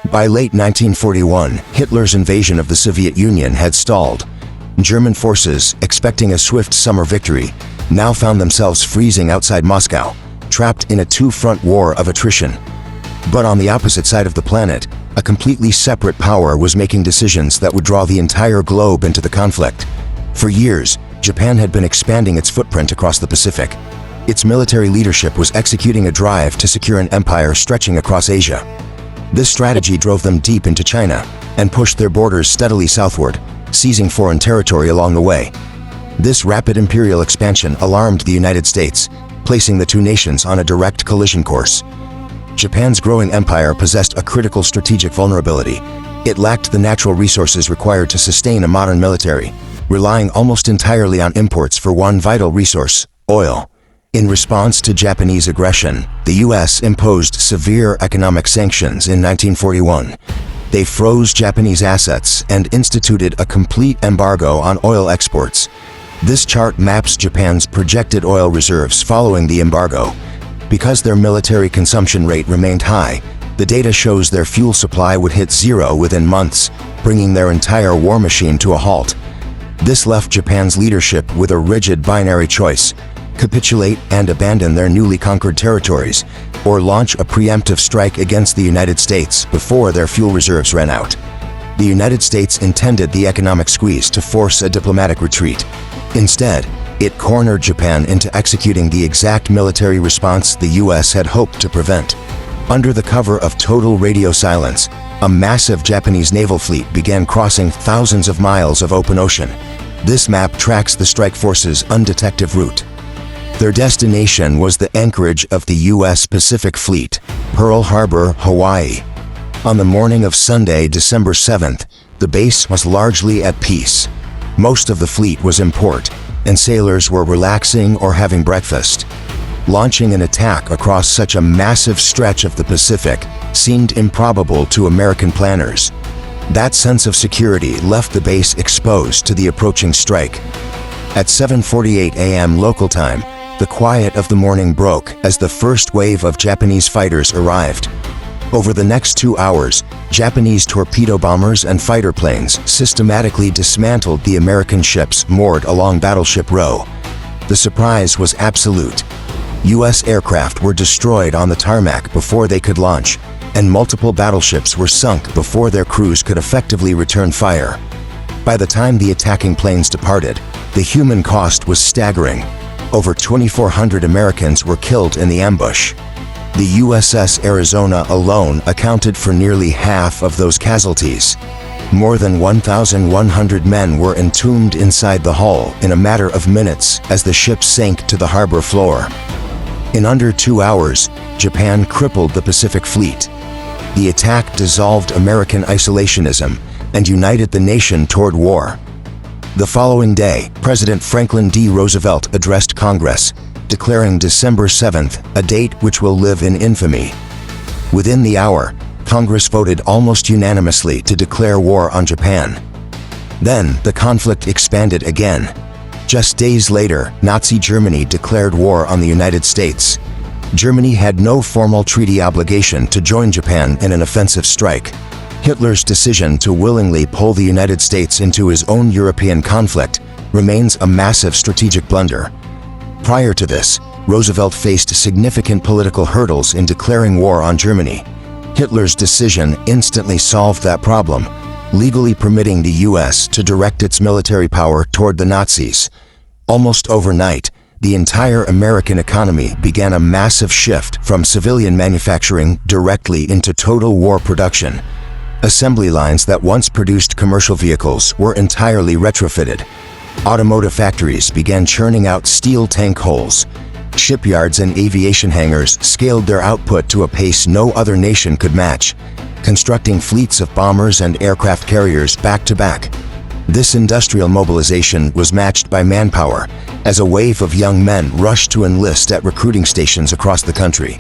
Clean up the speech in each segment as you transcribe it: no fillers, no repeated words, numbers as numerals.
By late 1941, Hitler's invasion of the Soviet Union had stalled. German forces, expecting a swift summer victory, now found themselves freezing outside Moscow, trapped in a two-front war of attrition. But on the opposite side of the planet, a completely separate power was making decisions that would draw the entire globe into the conflict. For years, Japan had been expanding its footprint across the Pacific. Its military leadership was executing a drive to secure an empire stretching across Asia. This strategy drove them deep into China and pushed their borders steadily southward, seizing foreign territory along the way. This rapid imperial expansion alarmed the United States, placing the two nations on a direct collision course. Japan's growing empire possessed a critical strategic vulnerability. It lacked the natural resources required to sustain a modern military, relying almost entirely on imports for one vital resource: oil. In response to Japanese aggression, the U.S. imposed severe economic sanctions in 1941. They froze Japanese assets and instituted a complete embargo on oil exports. This chart maps Japan's projected oil reserves following the embargo. Because their military consumption rate remained high, the data shows their fuel supply would hit zero within months, bringing their entire war machine to a halt. This left Japan's leadership with a rigid binary choice: capitulate and abandon their newly conquered territories, or launch a preemptive strike against the United States before their fuel reserves ran out. The United States intended the economic squeeze to force a diplomatic retreat. Instead, it cornered Japan into executing the exact military response the U.S. had hoped to prevent. Under the cover of total radio silence, a massive Japanese naval fleet began crossing thousands of miles of open ocean. This map tracks the strike force's undetected route. Their destination was the anchorage of the U.S. Pacific Fleet, Pearl Harbor, Hawaii. On the morning of Sunday, December 7th, the base was largely at peace. Most of the fleet was in port, and sailors were relaxing or having breakfast. Launching an attack across such a massive stretch of the Pacific seemed improbable to American planners. That sense of security left the base exposed to the approaching strike. At 7:48 a.m. local time, the quiet of the morning broke as the first wave of Japanese fighters arrived. Over the next 2 hours, Japanese torpedo bombers and fighter planes systematically dismantled the American ships moored along Battleship Row. The surprise was absolute. U.S. aircraft were destroyed on the tarmac before they could launch, and multiple battleships were sunk before their crews could effectively return fire. By the time the attacking planes departed, the human cost was staggering. Over 2,400 Americans were killed in the ambush. The USS Arizona alone accounted for nearly half of those casualties. More than 1,100 men were entombed inside the hull in a matter of minutes as the ship sank to the harbor floor. In under 2 hours, Japan crippled the Pacific Fleet. The attack dissolved American isolationism and united the nation toward war. The following day, President Franklin D. Roosevelt addressed Congress, declaring December 7th a date which will live in infamy. Within the hour, Congress voted almost unanimously to declare war on Japan. Then, the conflict expanded again. Just days later, Nazi Germany declared war on the United States. Germany had no formal treaty obligation to join Japan in an offensive strike. Hitler's decision to willingly pull the United States into his own European conflict remains a massive strategic blunder. Prior to this, Roosevelt faced significant political hurdles in declaring war on Germany. Hitler's decision instantly solved that problem, legally permitting the U.S. to direct its military power toward the Nazis. Almost overnight, the entire American economy began a massive shift from civilian manufacturing directly into total war production. Assembly lines that once produced commercial vehicles were entirely retrofitted. Automotive factories began churning out steel tank hulls. Shipyards and aviation hangars scaled their output to a pace no other nation could match, constructing fleets of bombers and aircraft carriers back to back. This industrial mobilization was matched by manpower, as a wave of young men rushed to enlist at recruiting stations across the country.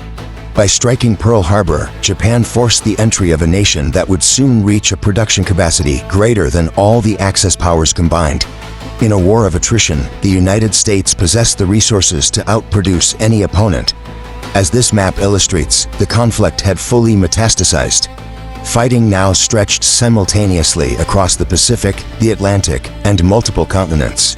By striking Pearl Harbor, Japan forced the entry of a nation that would soon reach a production capacity greater than all the Axis powers combined. In a war of attrition, the United States possessed the resources to outproduce any opponent. As this map illustrates, the conflict had fully metastasized. Fighting now stretched simultaneously across the Pacific, the Atlantic, and multiple continents.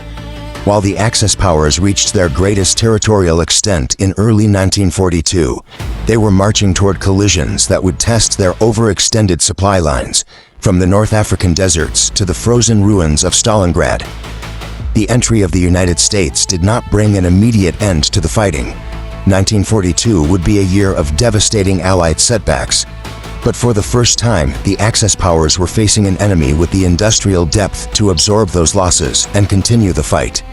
While the Axis powers reached their greatest territorial extent in early 1942, they were marching toward collisions that would test their overextended supply lines, from the North African deserts to the frozen ruins of Stalingrad. The entry of the United States did not bring an immediate end to the fighting. 1942 would be a year of devastating Allied setbacks. But for the first time, the Axis powers were facing an enemy with the industrial depth to absorb those losses and continue the fight.